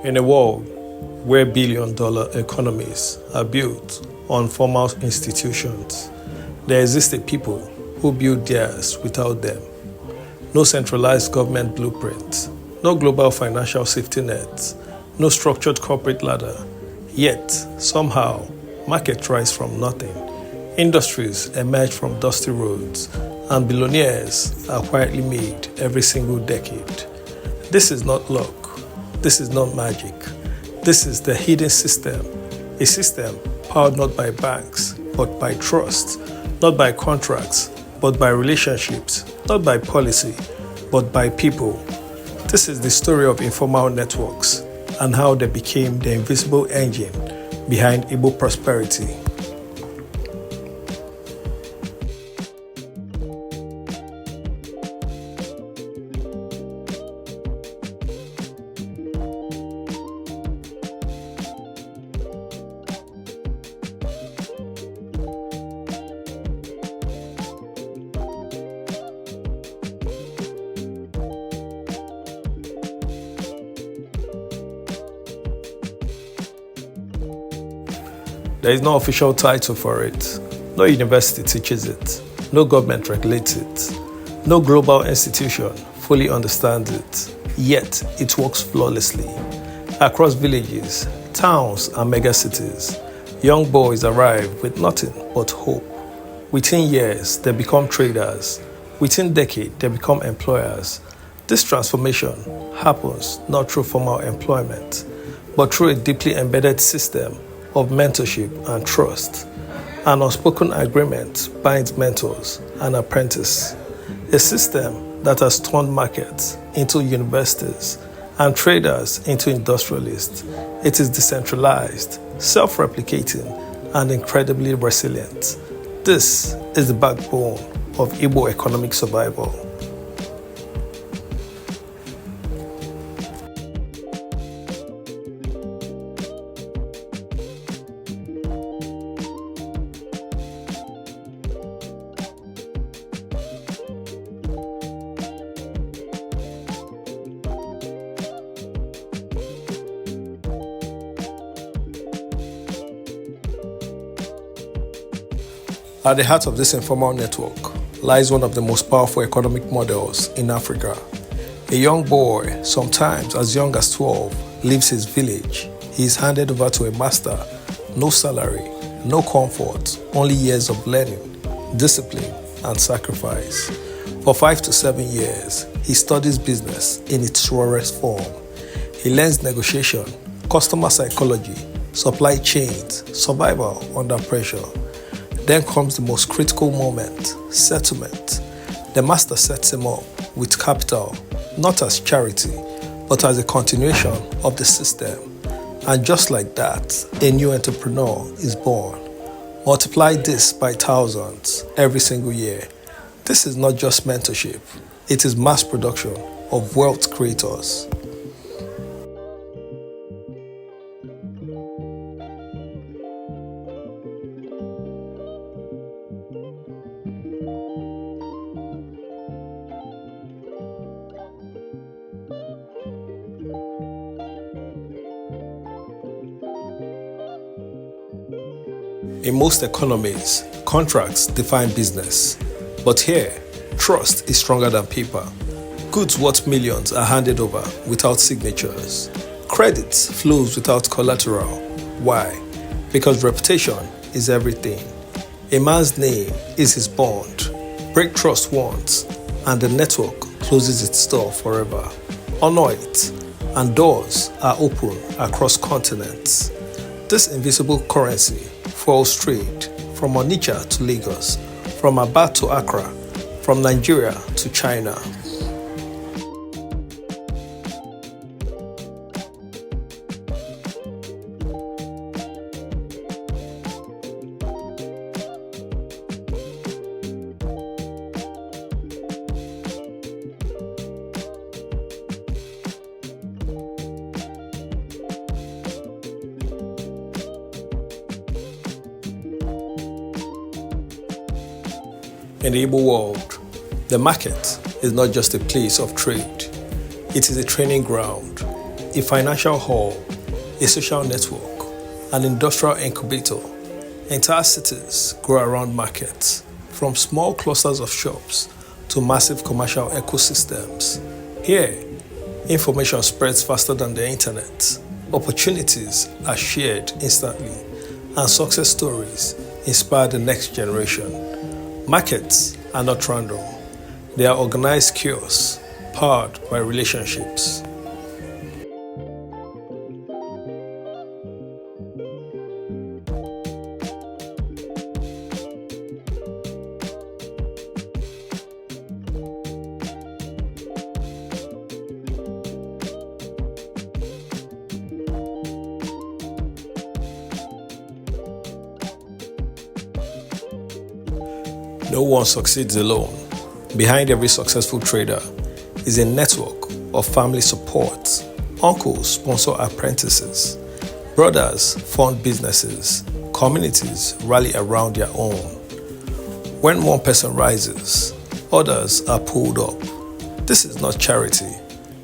In a world where billion-dollar economies are built on formal institutions, there exist a people who build theirs without them. No centralized government blueprint, no global financial safety net, no structured corporate ladder. Yet, somehow, markets rise from nothing, industries emerge from dusty roads, and billionaires are quietly made every single decade. This is not luck. This is not magic. This is the hidden system. A system powered not by banks, but by trust, not by contracts, but by relationships, not by policy, but by people. This is the story of informal networks and how they became the invisible engine behind Igbo prosperity. There is no official title for it. No university teaches it. No government regulates it. No global institution fully understands it. Yet, it works flawlessly. Across villages, towns, and megacities, young boys arrive with nothing but hope. Within years, they become traders. Within decades, they become employers. This transformation happens not through formal employment, but through a deeply embedded system of mentorship and trust. An unspoken agreement binds mentors and apprentices. A system that has turned markets into universities and traders into industrialists. It is decentralized, self-replicating, and incredibly resilient. This is the backbone of Igbo economic survival. At the heart of this informal network lies one of the most powerful economic models in Africa. A young boy, sometimes as young as 12, leaves his village. He is handed over to a master. No salary, no comfort, only years of learning, discipline, and sacrifice. For 5 to 7 years, he studies business in its rawest form. He learns negotiation, customer psychology, supply chains, survival under pressure. Then comes the most critical moment, settlement. The master sets him up with capital, not as charity, but as a continuation of the system. And just like that, a new entrepreneur is born. Multiply this by thousands every single year. This is not just mentorship, it is mass production of wealth creators. In most economies, contracts define business. But here, trust is stronger than paper. Goods worth millions are handed over without signatures. Credit flows without collateral. Why? Because reputation is everything. A man's name is his bond. Break trust once, and the network closes its door forever. Honor it, and doors are open across continents. This invisible currency fuels trade from Onitsha to Lagos, from Aba to Accra, from Nigeria to China. In the Igbo world, the market is not just a place of trade. It is a training ground. a financial hub, a social network, an industrial incubator. Entire cities grow around markets, from small clusters of shops to massive commercial ecosystems. Here, information spreads faster than the internet. Opportunities are shared instantly, and success stories inspire the next generation. Markets are not random, they are organized chaos powered by relationships. No one succeeds alone. Behind every successful trader is a network of family support. Uncles sponsor apprentices. Brothers fund businesses. Communities rally around their own. When one person rises, others are pulled up. This is not charity.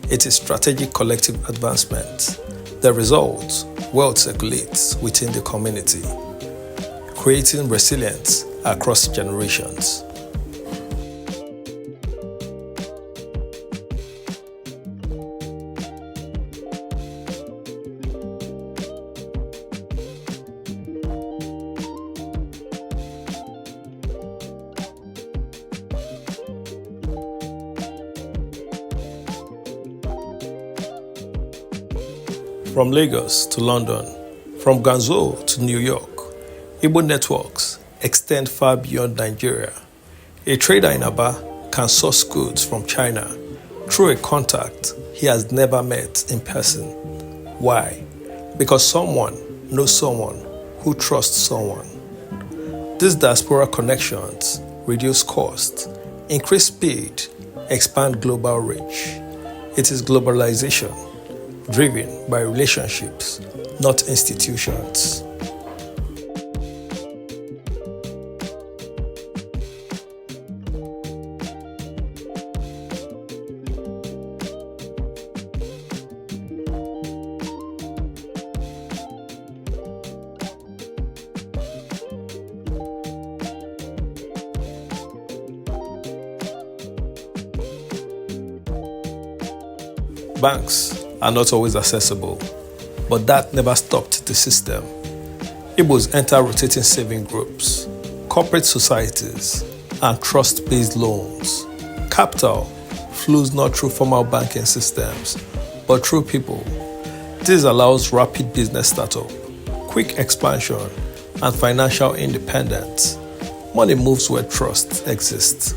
It is strategic collective advancement. The result, wealth circulates within the community, creating resilience across generations. From Lagos to London, from Guangzhou to New York, Igbo networks extend far beyond Nigeria. A trader in Aba can source goods from China through a contact he has never met in person. Why? Because someone knows someone who trusts someone. These diaspora connections reduce cost, increase speed, expand global reach. It is globalization, driven by relationships, not institutions. Banks are not always accessible, but that never stopped the system. Igbos enter rotating saving groups, corporate societies, and trust-based loans. Capital flows not through formal banking systems, but through people. This allows rapid business startup, quick expansion, and financial independence. Money moves where trust exists.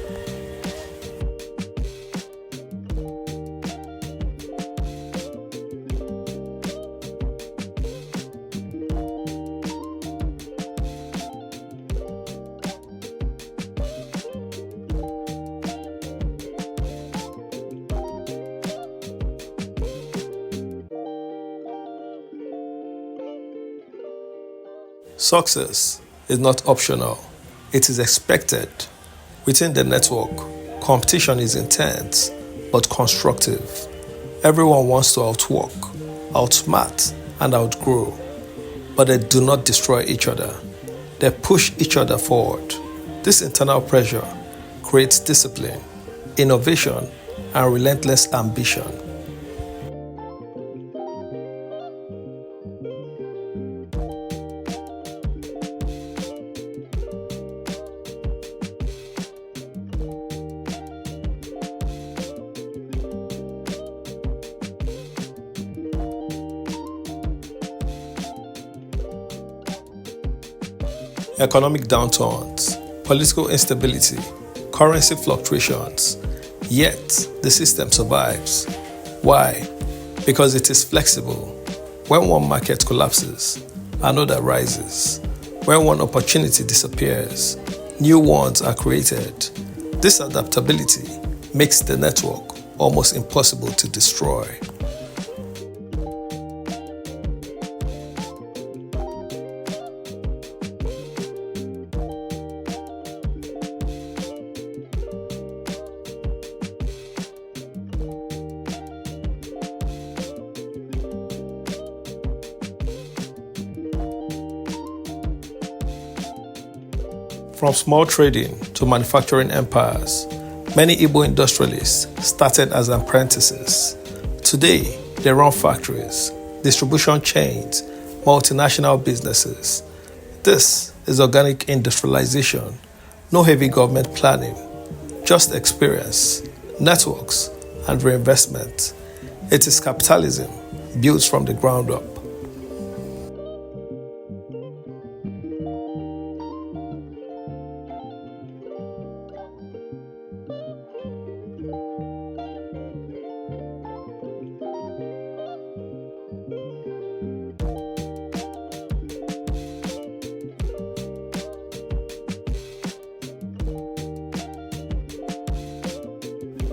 Success is not optional, it is expected. Within the network, competition is intense but constructive. Everyone wants to outwork, outsmart, and outgrow, but they do not destroy each other. They push each other forward. This internal pressure creates discipline, innovation, and relentless ambition. Economic downturns, political instability, currency fluctuations, yet the system survives. Why? Because it is flexible. When one market collapses, another rises. When one opportunity disappears, new ones are created. This adaptability makes the network almost impossible to destroy. From small trading to manufacturing empires, many Igbo industrialists started as apprentices. Today, they run factories, distribution chains, multinational businesses. This is organic industrialization. No heavy government planning, just experience, networks, and reinvestment. It is capitalism built from the ground up.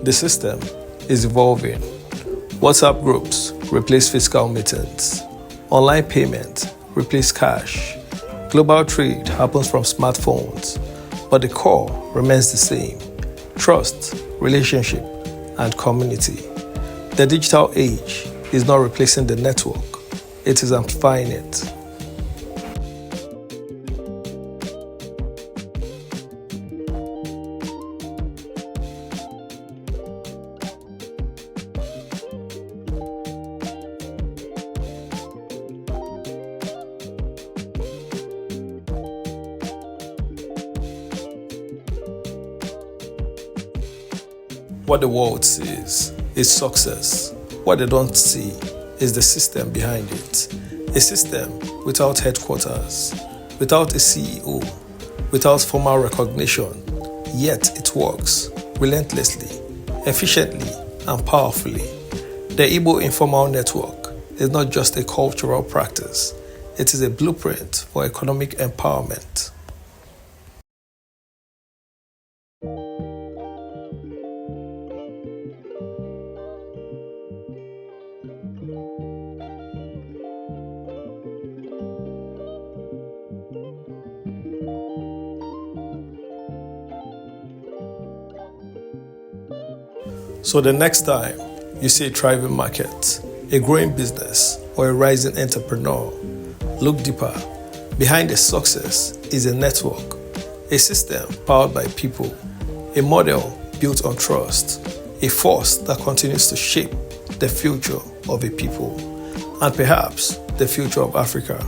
The system is evolving. WhatsApp groups replace physical meetings. Online payment replace cash. Global trade happens from smartphones, but the core remains the same: trust, relationship, and community. The digital age is not replacing the network, it is amplifying it. What the world sees is success. What they don't see is the system behind it. A system without headquarters, without a CEO, without formal recognition, yet it works relentlessly, efficiently, and powerfully. The Igbo Informal Network is not just a cultural practice, it is a blueprint for economic empowerment. So the next time you see a thriving market, a growing business, or a rising entrepreneur, look deeper. Behind the success is a network, a system powered by people, a model built on trust, a force that continues to shape the future of a people, and perhaps the future of Africa.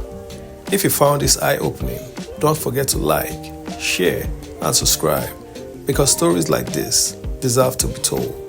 If you found this eye-opening, don't forget to like, share, and subscribe, because stories like this deserve to be told.